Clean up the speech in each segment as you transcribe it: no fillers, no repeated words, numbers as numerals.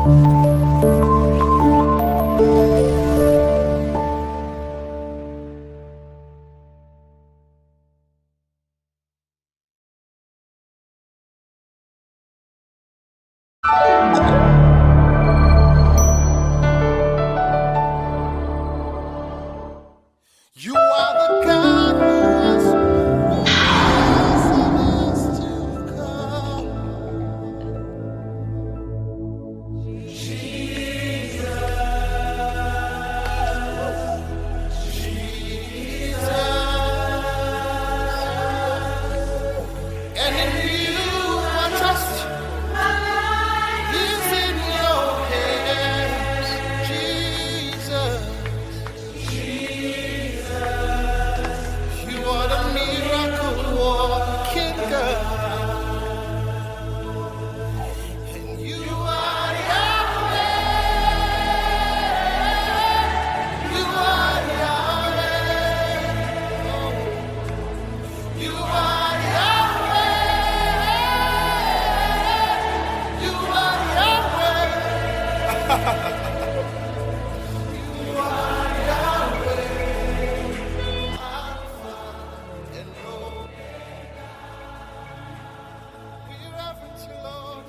You are the God who was to come. And in you I trust. Is in your hands, Jesus. You are the miracle working God. And you are Yahweh. You are Yahweh. Oh, you are Yahweh. You are Yahweh. You are Yahweh. Alpha and Omega. We reverence you, Lord.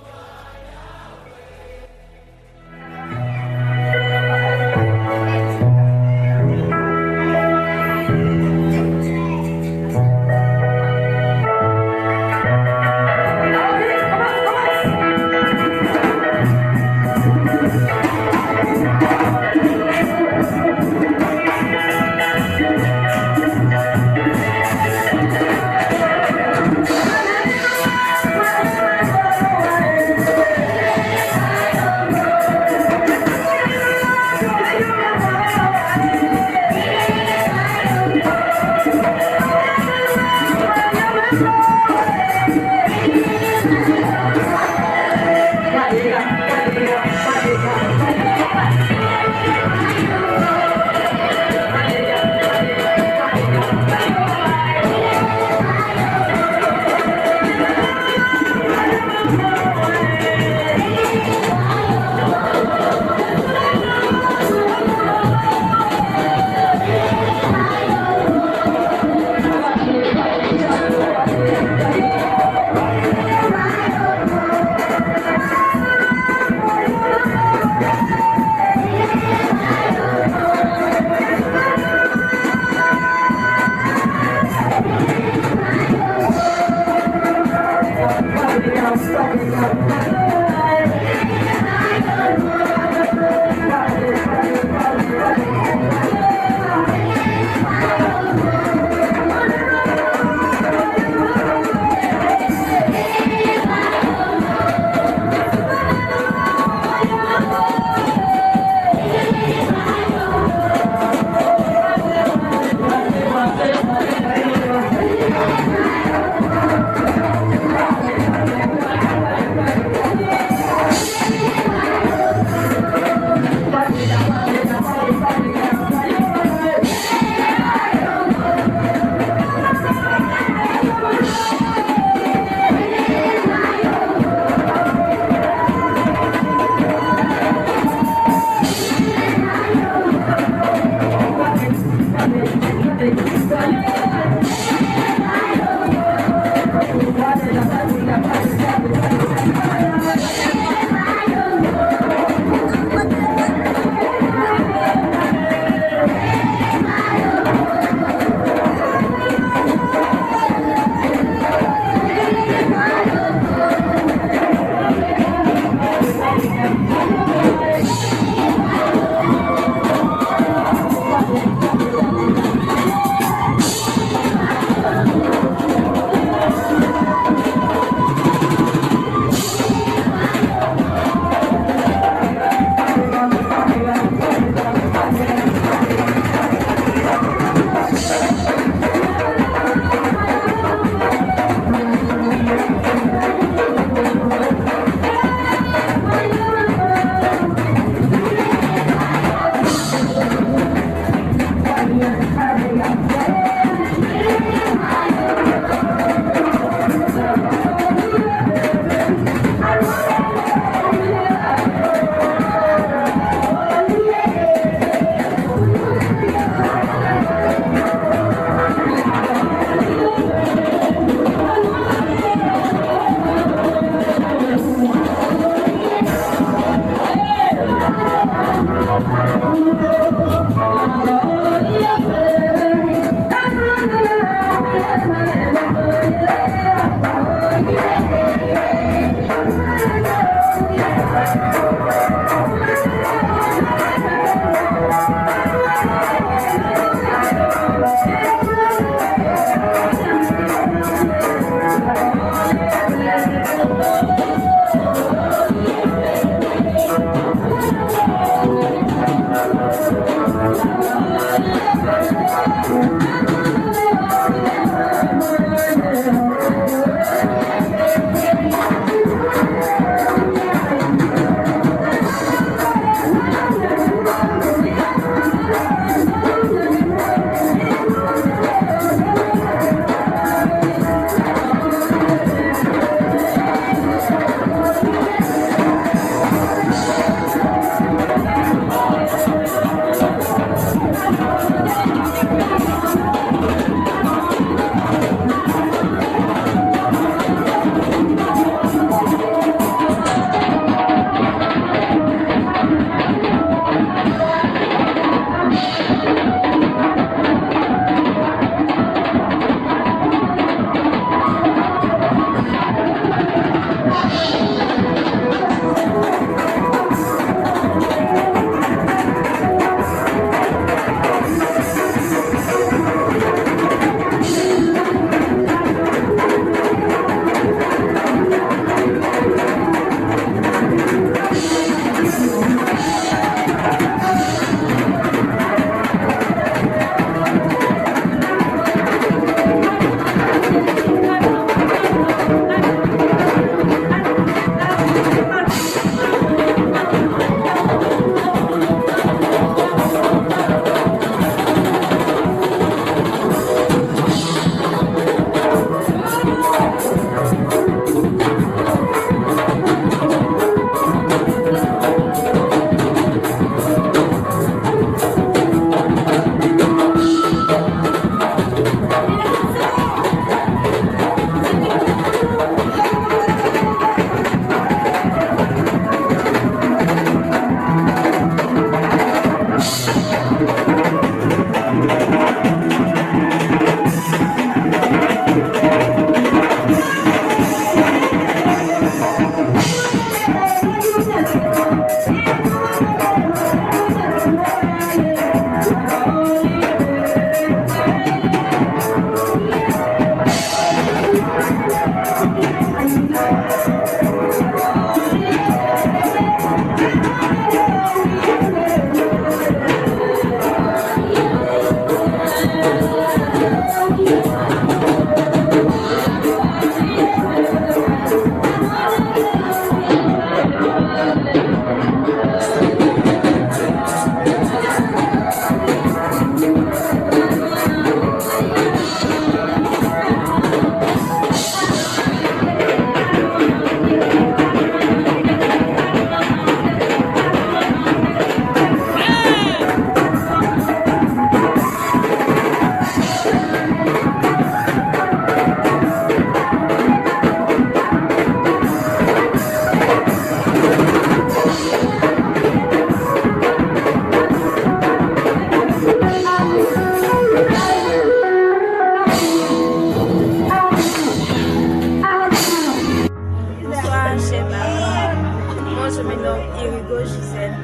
me nomme Irigo Gisèle.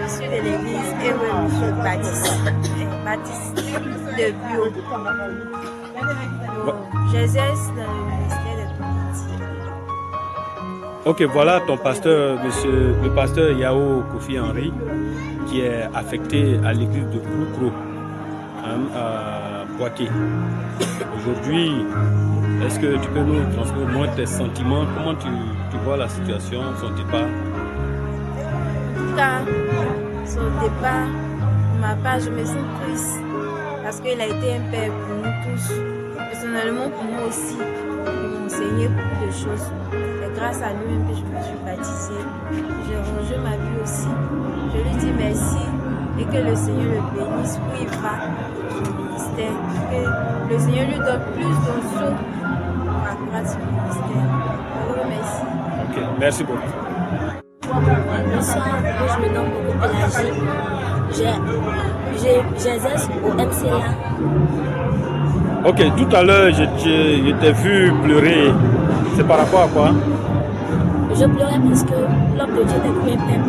Je suis de l'église Évêque Baptiste de Bio. J'exerce dans le ministère de politique. Ok, voilà ton pasteur, le pasteur Yao Kofi Henry, qui est affecté à l'église de Koukro, à Poitiers. Aujourd'hui, est-ce que tu peux nous transmettre tes sentiments? Comment tu vois la situation, son départ? En tout cas, son départ, de ma part, je me sens triste parce qu'il a été un père pour nous tous. Personnellement, pour moi aussi, il m'a enseigné beaucoup de choses. C'est grâce à lui que je me suis baptisée. J'ai rangé ma vie aussi. Je lui dis merci et que le Seigneur le bénisse où il va, son ministère. Que le Seigneur lui donne plus d'onction à grâce du ministère. Je vous remercie. Ok, merci beaucoup. Bonsoir, moi je me nomme Pélagie. J'exerce au MCA. Ok, tout à l'heure, je t'ai vu pleurer. C'est par rapport à quoi? Je pleurais parce que l'homme de Dieu était comme un père.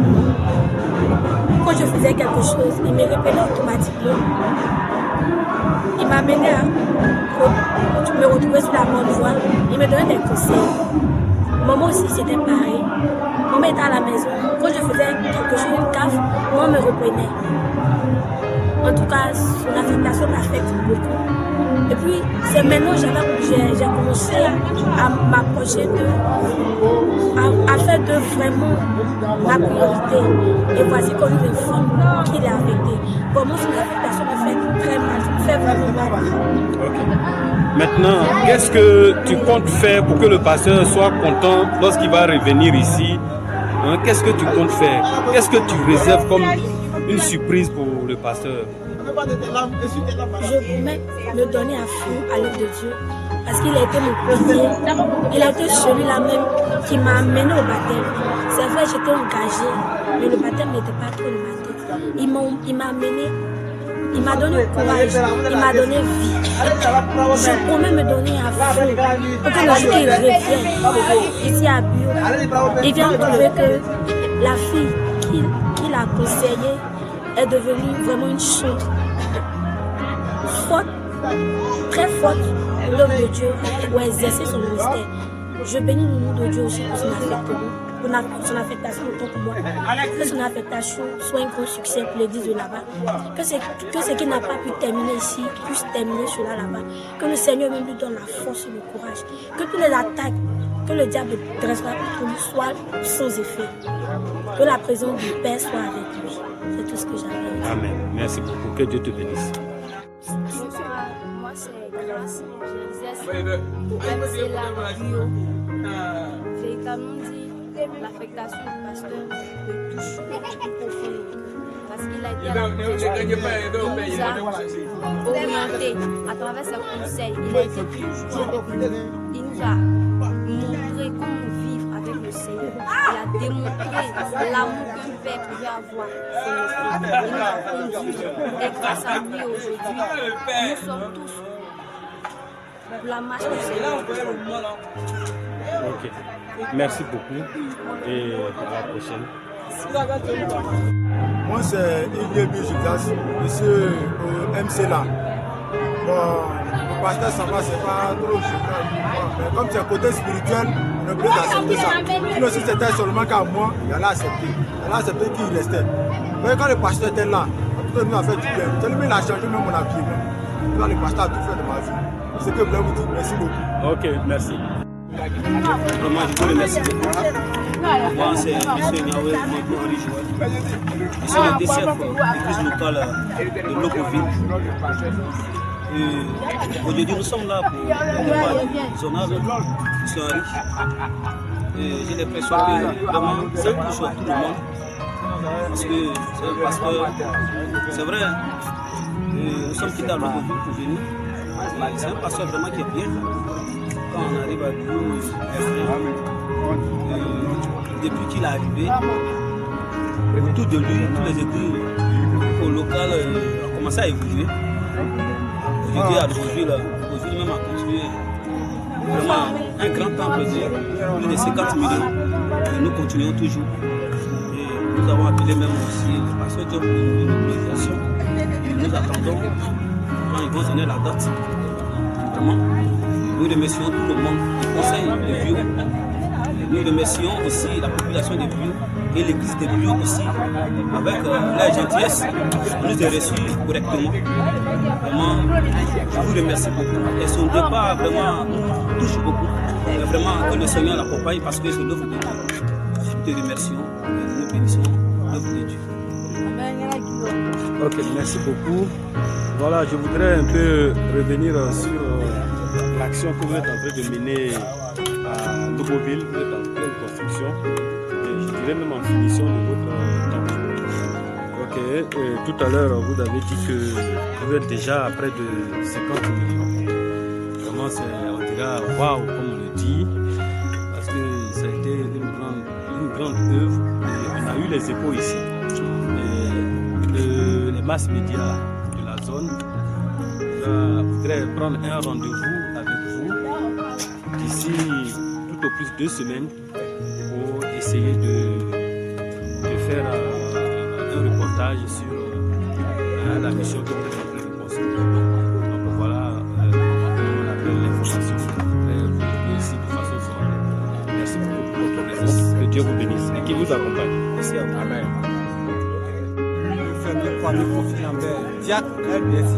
Quand je faisais quelque chose, il me répétait automatiquement. Il m'amenait à me retrouver sur la bonne voie. Il me donnait des conseils. Maman aussi, c'était pareil. Maman était à la maison. Quand je faisais quelque chose, une gaffe, maman me reprenait. En tout cas, son affectation m'affecte beaucoup. Et puis, c'est maintenant que j'ai commencé à m'approcher d'eux, à faire d'eux vraiment ma priorité. Et voici qu'on une femme qui l'est affectée. Pour moi, son affectation me fait très mal, me fait vraiment mal. Okay. Maintenant, qu'est-ce que tu comptes faire pour que le pasteur soit content lorsqu'il va revenir ici? Hein? Qu'est-ce que tu comptes faire? Qu'est-ce que tu réserves comme une surprise pour le pasteur? Je promets me donner à fond à l'œuvre de Dieu parce qu'il a été mon pilier. Il a été celui-là même qui m'a amené au baptême. C'est vrai, j'étais engagée, mais le baptême n'était pas trop de ma tête. Il m'a amené, il m'a donné courage, il m'a donné vie. Je promets me donner à fond pour que le jour il revienne ici à Bio, il vient trouver que la fille qu'il a conseillée est devenue vraiment une chante forte, très forte pour l'œuvre de Dieu, pour exercer son ministère. Je bénis le nom de Dieu aussi pour son affectation autant pour moi. Que son affectation soit un grand succès pour l'église de là-bas. Que ce qui n'a pas pu terminer ici puisse terminer cela là-bas. Que le Seigneur même lui donne la force et le courage. Que toutes les attaques que le diable dressera contre lui soient sans effet. Que la présence du Père soit avec lui. C'est tout ce que j'avais. Amen. Merci beaucoup. Que Dieu te bénisse. Bonsoir, moi c'est Grâce. J'exerce au MCA Bio. Véritablement dit, l'affectation du pasteur me touche beaucoup profondément. Parce qu'il a été à la maison, il nous a orientés à travers ses conseils. Il a été toujours avec nous. Il nous a montré comment vivre avec le Seigneur. Il a démontré l'amour qu'un père pouvait avoir sur le fils. Il nous a conduits. Et grâce à lui aujourd'hui, nous sommes tous pour la marche du Seigneur. Ok. Merci beaucoup et à la prochaine. Moi c'est Iliébi Judas, je suis au MCA. Bon, le pasteur ça va, c'est pas trop général. Mais comme c'est côté spirituel, on ne peut pas accepter ça. Sinon si c'était seulement qu'à moi, il allait accepter. Il allait accepter qu'il restait. Mais quand le pasteur était là, tout le monde a fait du bien. Tellement il a changé même mon habillement. Quand le pasteur a tout fait de ma vie. C'est ce que je voulais vous dire. Merci beaucoup. Ok, merci. Vraiment, je vous remercie beaucoup. Moi, c'est M. Niawe Henry Jouet. Je suis le DCF de l'église locale de Logoville. Aujourd'hui, nous sommes là pour le zonage. Je suis Henry. J'ai l'impression que vraiment, ça touche tout le monde. Parce que c'est un pasteur, c'est vrai, nous sommes quittés à Logoville pour venir. C'est un pasteur vraiment qui est bien. Quand on arrive à Bio, depuis qu'il est arrivé, autour de lui, tous les églises locales ont commencé à évoluer. Aujourd'hui, à Logoville même a construit vraiment un grand temple de plus de 50 millions. Et nous continuons toujours. Et nous avons appelé même aussi le pasteur Job pour une mobilisation. Et nous attendons quand ils vont donner la date. Vraiment, nous remercions tout le monde, le conseil de Bio. Nous remercions aussi la population de Bio et l'église de Bio aussi, avec leur gentillesse, nous a reçus correctement. Vraiment, je vous remercie beaucoup. Et son départ vraiment nous touche beaucoup. Et vraiment, que le Seigneur l'accompagne parce que c'est l'œuvre de Dieu. Nous te remercions et nous bénissons l'œuvre de Dieu. Ok, merci beaucoup. Voilà, je voudrais un peu revenir sur l'action que vous êtes en train de mener à Loboville. Vous êtes en pleine construction, et je dirais même en finition de votre temple. Ok, tout à l'heure, vous avez dit que vous êtes déjà à près de 50 millions. Vraiment, on dirait waouh, comme on le dit, parce que ça a été une grande œuvre. Et on a eu les échos ici. Les masses médias de la zone voudraient prendre un rendez-vous avec vous d'ici tout au plus 2 semaines pour essayer de faire un reportage sur la mission que vous êtes en train de construire. Donc voilà, on appelle l'information ici de façon formelle. Merci beaucoup pour votre présence. Que Dieu vous bénisse et qu'il vous accompagne. Merci à vous. Amen. Kwame Kofi Lambert, Diak LBS.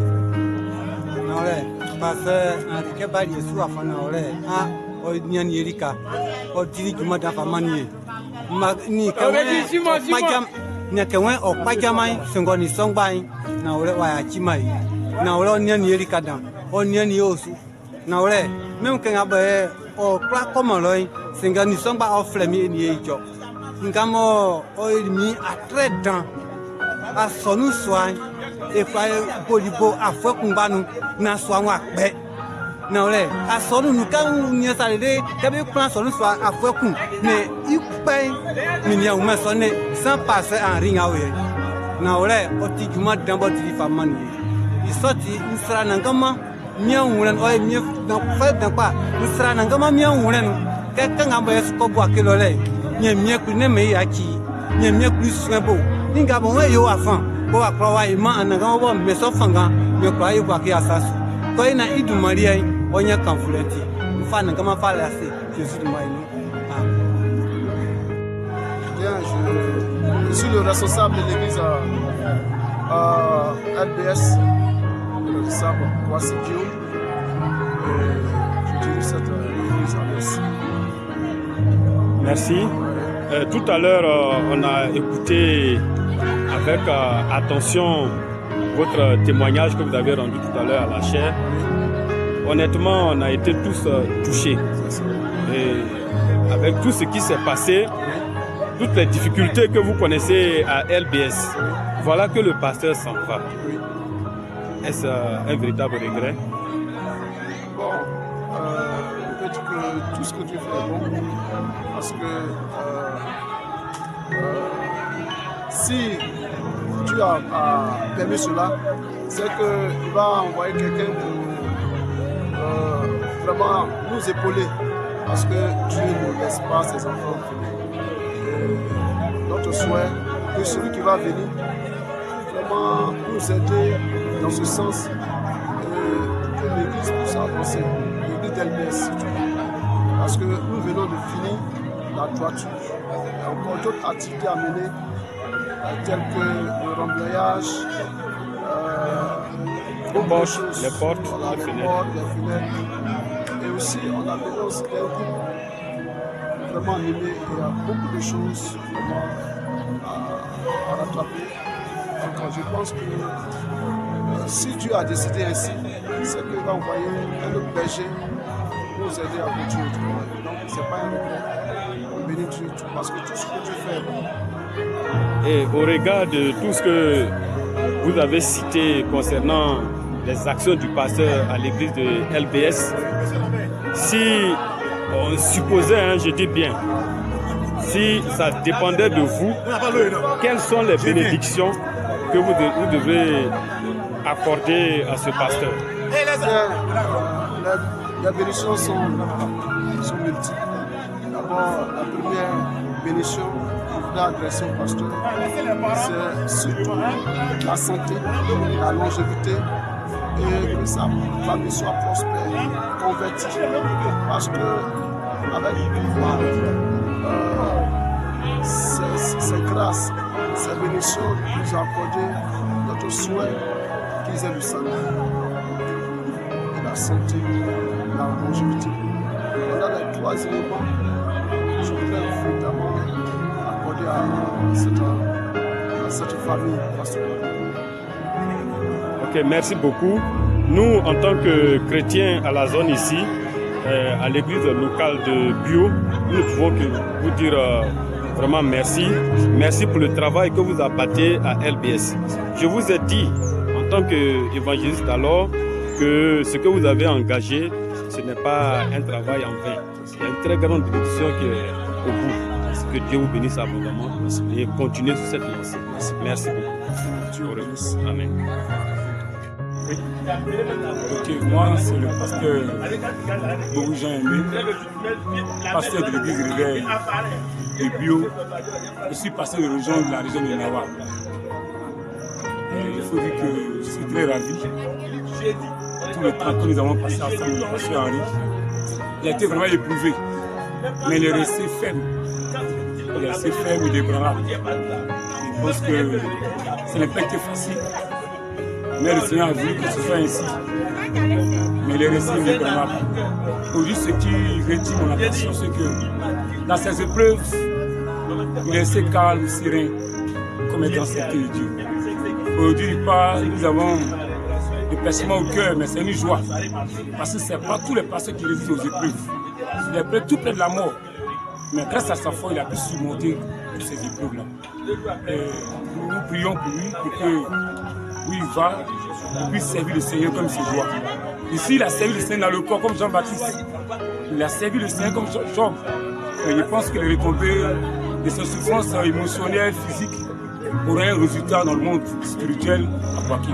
Naole, pasteur Enrique Bariesu afan naole, o nyan yerika, o diri juma da famani. Ni kawen pajam, ni kawen o pajamai sengoni songbai, naole wa chimai. Naole nyan yerika dan, o nyan yosu. Naole, même quand abe o pra komoloi, sengoni songba o flemi ni ejo. Ngamo o mi a très dans a sonu soin e fa bolibo afo kunbanu na so wa pe na ole a sonu nu kan ni salede ke be plan sonu so afo kun ne ipe mi ni o me so ne sans passer en ring awe na ole o ti juma dambo ti famani i soti insra na ngama mi wulen o mi na fa dan pa insra na ngama mi wulen ke kan abo esko bo akelo le nye mi ku ne me ya chi nye mi ku swebo ninga bon yo afan ko akrowa ima anaga wo me so fanga me kwa yi kwa ki asasu ko ina idu maria onya kanfuleti mfana kama fala ase Jésus de Maïno. Bien, je suis le responsable de l'église LBS, le responsable Kwasi Dio. Je dirige cette église à l'Est. Merci. Tout à l'heure, on a écouté avec attention votre témoignage que vous avez rendu tout à l'heure à la chaire. Honnêtement, on a été tous touchés. Et avec tout ce qui s'est passé, toutes les difficultés que vous connaissez à LBS, voilà que le pasteur s'en va. Est-ce un véritable regret? Bon, on peut dire que tout ce que tu fais est bon, parce que si tu as permis cela, c'est qu'il va envoyer quelqu'un pour vraiment nous épauler, parce que Dieu ne laisse pas ses enfants venir. Notre souhait, que celui qui va venir, vraiment nous aider dans ce sens, que l'église puisse avancer, l'église d'LBS, parce que nous venons de finir la toiture. Il y a encore d'autres activités à mener, telles que le remblayage, les portes, voilà, les fenêtres. Et aussi, on a besoin aussi d'un groupe vraiment animé. Il y a beaucoup de choses vraiment à rattraper. Donc, je pense que si Dieu a décidé ainsi, c'est qu'il va envoyer un autre berger pour nous aider à continuer le travail. Donc, ce n'est pas un regret. On bénit Dieu parce que tout ce que Dieu fait est bon. Et au regard de tout ce que vous avez cité concernant les actions du pasteur à l'église de LBS, si on supposait, je dis bien, si ça dépendait de vous, quelles sont les bénédictions que vous devez accorder à ce pasteur? Les bénédictions sont sont multiples. D'abord, la première bénédiction que je voudrais adresser au pasteur, c'est surtout la santé, la longévité et que sa famille soit prospère, convertie. Parce que avec le pouvoir, ces grâces, ces bénédictions nous ont accordé notre souhait qu'ils aient le salut, la santé, la longévité. Voilà les trois éléments que je voudrais évidemment accorder à cette famille pastorale. Ok, merci beaucoup. Nous, en tant que chrétiens à la zone ici, à l'église locale de Bio, nous ne pouvons que vous dire vraiment merci. Merci pour le travail que vous abattez à LBS. Je vous ai dit, en tant qu'évangéliste alors, que ce que vous avez engagé, ce n'est pas un travail en vain. Il y a une très grande bénédiction qui est au bout. Que Dieu vous bénisse abondamment et continuez sur cette lancée. Merci beaucoup. Dieu vous bénisse. Amen. Ok, moi c'est le pasteur Bourou Jean Aimé, pasteur de l'église Réveil de Bio. Je suis pasteur de la région de Nawa. Il faut dire que je suis très ravi. Tout le temps que nous avons passé ensemble, le pasteur Henri, il a été vraiment éprouvé, mais il est resté ferme. Il est resté ferme et débranlable. Je pense que ce n'est pas été facile. Mais le Seigneur a voulu que ce soit ainsi. Mais il est resté indépendable. Aujourd'hui, ce qui retient mon attention, c'est que dans ces épreuves, il est resté calme, serein, comme étant certain de Dieu. Aujourd'hui, nous avons des percements au cœur, mais c'est une joie. Parce que ce n'est pas tous les pasteurs qui résistent aux épreuves. Il est tout près de la mort. Mais grâce à sa foi, il a pu surmonter toutes ces épreuves-là. Nous prions pour lui, pour que où il va, il puisse servir le Seigneur comme il se doit. Ici, il a servi le Seigneur dans le corps comme Jean-Baptiste. Il a servi le Seigneur comme Job. Et je pense que les retombées de ses souffrances émotionnelles, physiques, auraient un résultat dans le monde spirituel à Boaké.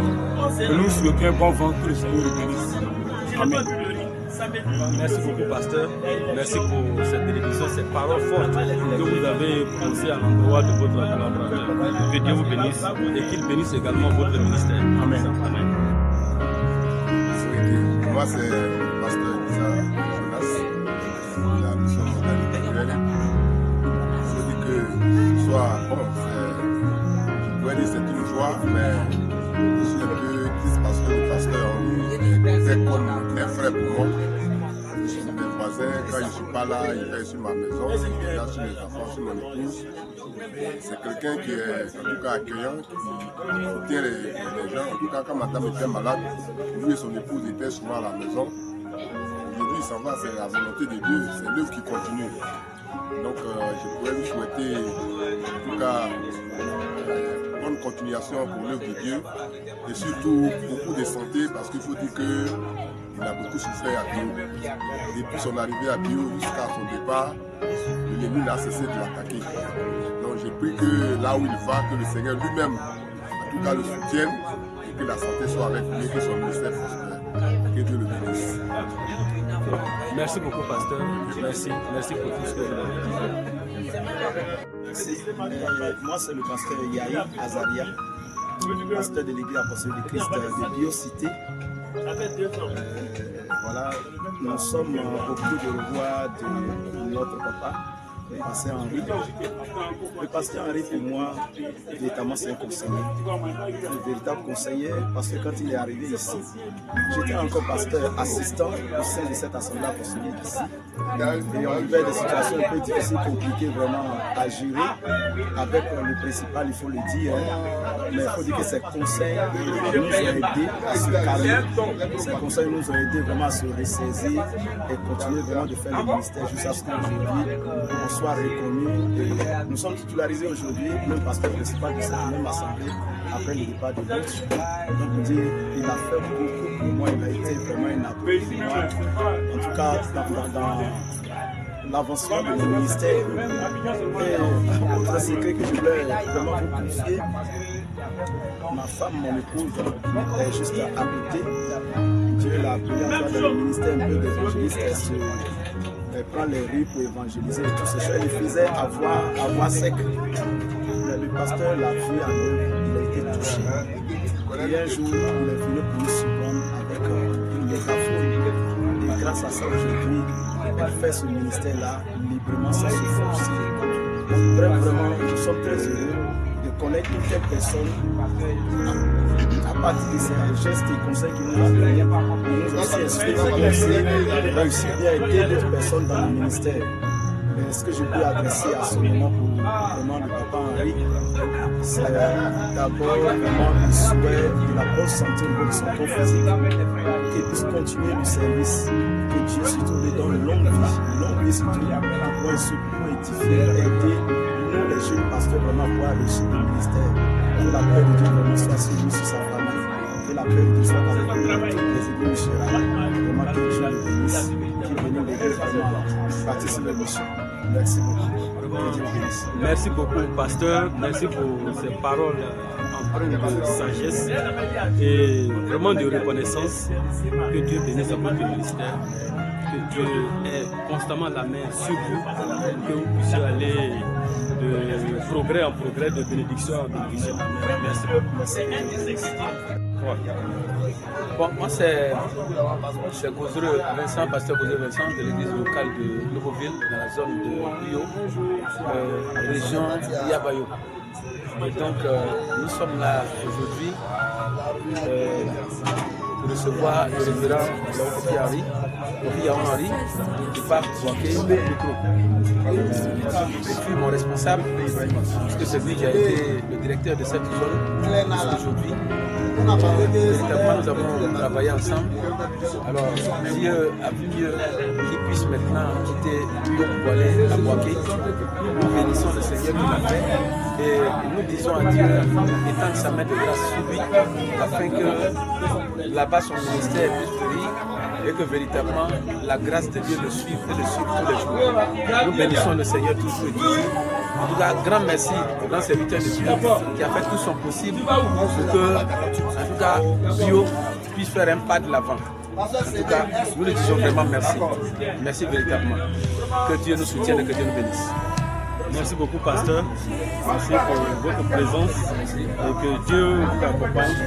Et nous souhaitons un bon vent, que le Seigneur le bénisse. Amen. Merci beaucoup, pasteur. Merci pour cette bénédiction, ces paroles fortes que vous avez prononcées à l'endroit de votre collaborateur. Que Dieu vous bénisse et qu'il bénisse également votre ministère. Amen. Amen. Moi, c'est le pasteur Isa Jonas, la mission mondiale. Il faut dire que ce soit bon, je pourrais dire que c'est une joie, mais je suis un peu triste parce que le pasteur est comme un frère pour moi. Je suis mes voisins, quand je ne suis pas là, il est sur ma maison, il est là sur mes enfants, sur mon épouse. C'est quelqu'un qui est en tout cas accueillant, qui soutient les gens. En tout cas, quand madame était malade, lui et son épouse étaient souvent à la maison. Aujourd'hui, il s'en va, c'est la volonté de Dieu, c'est l'œuvre qui continue. Donc, je pourrais lui souhaiter, en tout cas, bonne continuation pour l'œuvre de Dieu et surtout beaucoup de santé parce qu'il faut dire qu'il a beaucoup souffert à Bio. Depuis son arrivée à Bio jusqu'à son départ, l'ennemi n'a cessé de l'attaquer. Donc j'ai pris que là où il va, que le Seigneur lui-même, en tout cas, le soutienne et que la santé soit avec lui, que son ministère prospère. Que Dieu le bénisse. Merci beaucoup, pasteur. Merci pour tout ce que vous avez dit. Merci. Moi, c'est le pasteur Yahi Azaria, pasteur de l'église apostolique de Christ de Biocité. Voilà, nous sommes au bout de revoir de notre papa, le pasteur Henri. Le pasteur Henri, pour moi, véritablement, c'est un conseiller. Un véritable conseiller, parce que quand il est arrivé ici, j'étais encore pasteur assistant au sein de cette assemblée apostolique ici. Et on vivait des situations un peu difficiles, compliquées vraiment à gérer. Avec le principal, il faut le dire. Mais il faut dire que ces conseils nous ont aidés à se calmer. Ces conseils nous ont aidés vraiment à se ressaisir et continuer vraiment de faire le ministère jusqu'à ce qu'aujourd'hui, on soit reconnus. Nous sommes titularisés aujourd'hui, même pasteur principal de cette même assemblée, après le départ de l'autre. Donc, on dit, il a fait beaucoup pour moi, il a été vraiment un appui pour moi. En tout cas, dans l'avancement de mon ministère. Et autre secret que je voulais vraiment vous confier, ma femme, mon épouse, est juste à côté. Dieu l'a appelée à faire dans le ministère un peu d'évangéliste. prendre les rues pour évangéliser et toutes ces choses. Il les faisait à voix sec. Le pasteur l'a vu à nous, il a été touché. Et un jour, il est venu pour nous surprendre avec une mégaphone. Et grâce à ça, aujourd'hui, elle fait ce ministère-là librement, sans se forcer. Donc, vraiment, nous sommes très heureux de connaître une telle personne à partir de ces gestes et conseils qu'il nous a donnés. Il nous a aussi inspiré à réussir bien aider d'autres personnes dans le ministère. Mais ce que je peux adresser à ce moment pour vraiment le papa Henri, c'est d'abord vraiment le souhait de la bonne santé au niveau de son corps physique, qu'il puisse continuer le service, que Dieu surtout lui donne une longue vie surtout, pour édifier, aider nous les jeunes pasteurs vraiment pour réussir le ministère. Que la paix de Dieu vraiment soit sur lui, sur sa famille, que la paix de Dieu soit avec nous, les églises Chéral, vraiment que Dieu le bénisse, qu'il bénisse l'église vraiment participer à la mission. Merci beaucoup. Merci beaucoup, pasteur. Merci pour ces paroles empreintes de sagesse et vraiment de reconnaissance. Que Dieu bénisse votre ministère. Que Dieu ait constamment la main sur vous. Que vous puissiez aller de progrès en progrès, de bénédiction en bénédiction. Merci beaucoup. Bon, moi c'est Gozreux Vincent, pasteur Gozreux Vincent de l'église locale de Nouveau-Ville, dans la zone de Rio, région Yabayo. Et donc nous sommes là aujourd'hui pour recevoir le révérend Kofi Henri qui part bloquer le micro. Je suis mon responsable, puisque c'est lui qui a été le directeur de cette zone aujourd'hui. Véritablement, nous avons travaillé ensemble. Alors, Dieu a vu mieux qu'il puisse maintenant quitter Rio pour aller à Boaké. Nous bénissons le Seigneur qui l'a fait et nous disons à Dieu étendre sa main de grâce sur lui afin que là-bas son ministère puisse fleurir et que véritablement la grâce de Dieu le suive et le suive tous les jours. Nous bénissons le Seigneur tous et toujours. En tout cas, grand merci au grand serviteur de Dieu qui a fait tout son possible pour que, en tout cas, Bio puisse faire un pas de l'avant. En tout cas, nous lui disons vraiment merci. Merci véritablement. Que Dieu nous soutienne et que Dieu nous bénisse. Merci beaucoup, pasteur. Merci pour votre présence et que Dieu vous accompagne.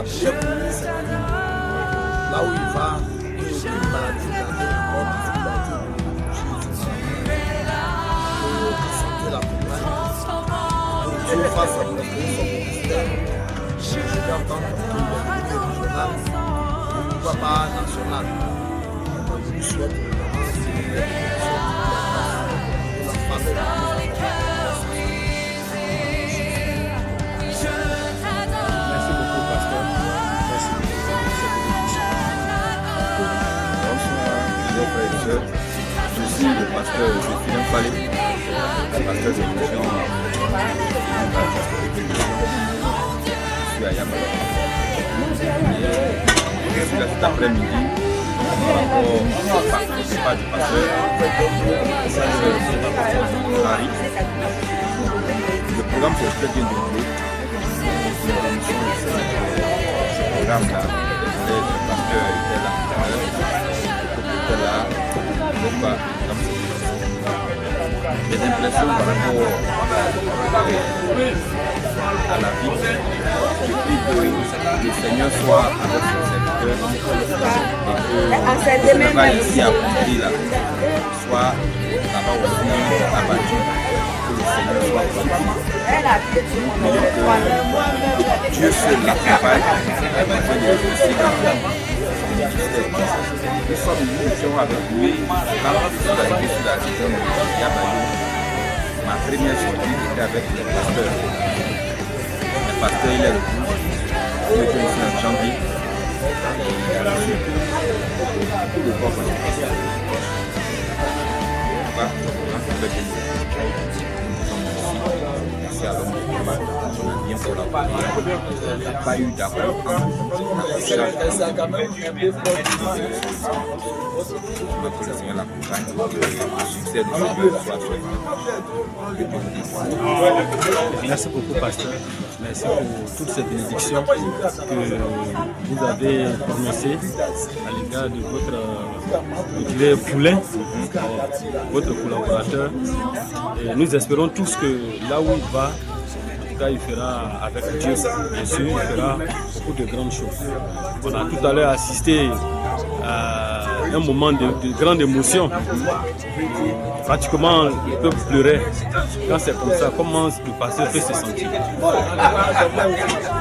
Je suis pasteur là où il va, il n'y a aucune maladie dans le corps parce qu'il a été que santé l'accompagne. Et Dieu fasse à notre ministère. Je vais entendre qu'il est régional, pourquoi pas national. Je lui souhaite la faveur. Je suis le pasteur Zéphirin Fallé, pasteur de mission. Je suis à Yamala. Je suis là cet après-midi par rapport au participant du pasteur Harry. Le programme s'est très bien déroulé. Ce programme-là, le pasteur était là tout à l'heure. Là, des impressions par rapport à la vie. Je prie que le Seigneur soit avec son serviteur et que le travail ici accompli là soit là-bas aussi abattu. Que le Seigneur soit glorifié. Nous prions que Dieu seul la travaille afin de réussir dans son ministère. Nous étions avec lui quand je suis arrivé sur la région de Yabayou. Ma première sortie était avec le pasteur. Le pasteur, il est revenu. Il était ici en janvier. Et il a reçu tout le corps de la pasteur. Merci à l'homme de combat. On a bien collaboré. Il n'y a pas eu d'accord entre nous. Je veux que le Seigneur l'accompagne. Le succès de ce Dieu soit fait. Merci beaucoup, pasteur. Merci pour toutes ces bénédictions que vous avez prononcées à l'égard de votre poulain, votre collaborateur. Et nous espérons tous que là où il va, en tout cas, il fera avec Dieu, bien sûr, il fera beaucoup de grandes choses. On a tout à l'heure assisté à un moment de grande émotion. Pratiquement, le peuple pleurait. Quand c'est comme ça, comment le pasteur peut se sentir?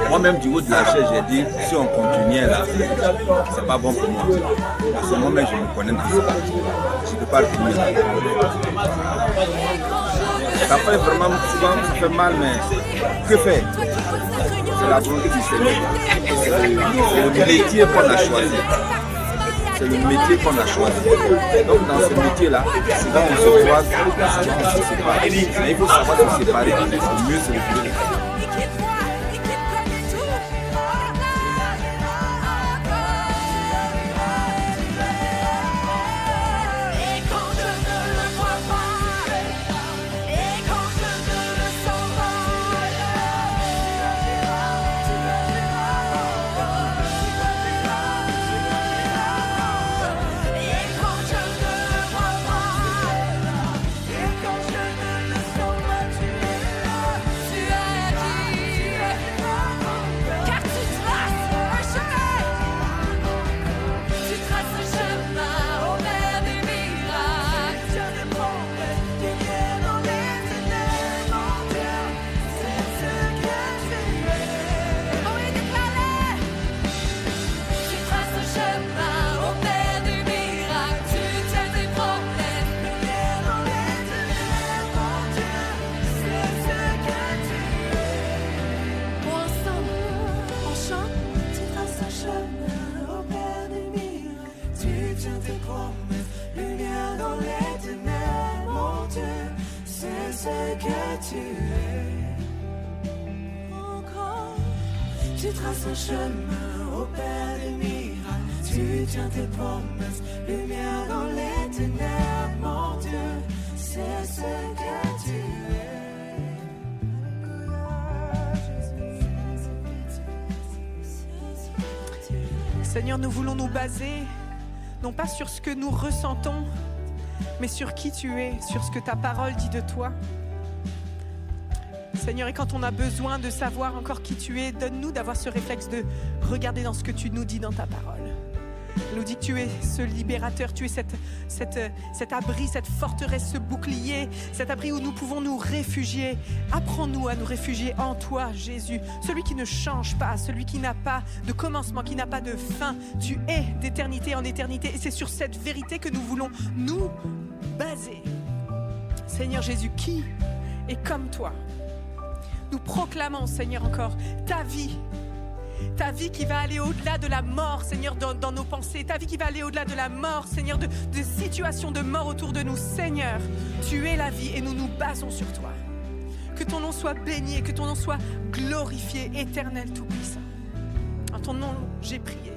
Moi-même, du haut de la chaise, j'ai dit, si on continuait là, c'est pas bon pour moi. Parce que moi-même, je me connais dans ça. Je ne peux pas le finir. Ça fait vraiment souvent, ça fait mal, mais que faire? C'est la volonté du Seigneur. C'est le métier qu'on a choisi. C'est le métier qu'on a choisi. Donc dans ce métier-là, souvent on se croise, on se sépare. Mais il faut savoir se séparer pour mieux se retrouver. Tu traces un chemin au Père des miracles. Tu tiens tes promesses, lumière dans les ténèbres. Mon Dieu, c'est ce que tu es. Seigneur, nous voulons nous baser, non pas sur ce que nous ressentons, mais sur qui tu es, sur ce que ta parole dit de toi. Seigneur, et quand on a besoin de savoir encore qui tu es, donne-nous d'avoir ce réflexe de regarder dans ce que tu nous dis dans ta parole. Il nous dit que tu es ce libérateur, tu es cet abri, cette forteresse, ce bouclier, cet abri où nous pouvons nous réfugier. Apprends-nous à nous réfugier en toi, Jésus, celui qui ne change pas, celui qui n'a pas de commencement, qui n'a pas de fin. Tu es d'éternité en éternité et c'est sur cette vérité que nous voulons nous baser. Seigneur Jésus, qui est comme toi? Nous proclamons, Seigneur, encore ta vie qui va aller au-delà de la mort, Seigneur, dans nos pensées, ta vie qui va aller au-delà de la mort, Seigneur, de situations de mort autour de nous. Seigneur, tu es la vie et nous nous basons sur toi. Que ton nom soit béni et que ton nom soit glorifié, éternel, tout-puissant. En ton nom, j'ai prié.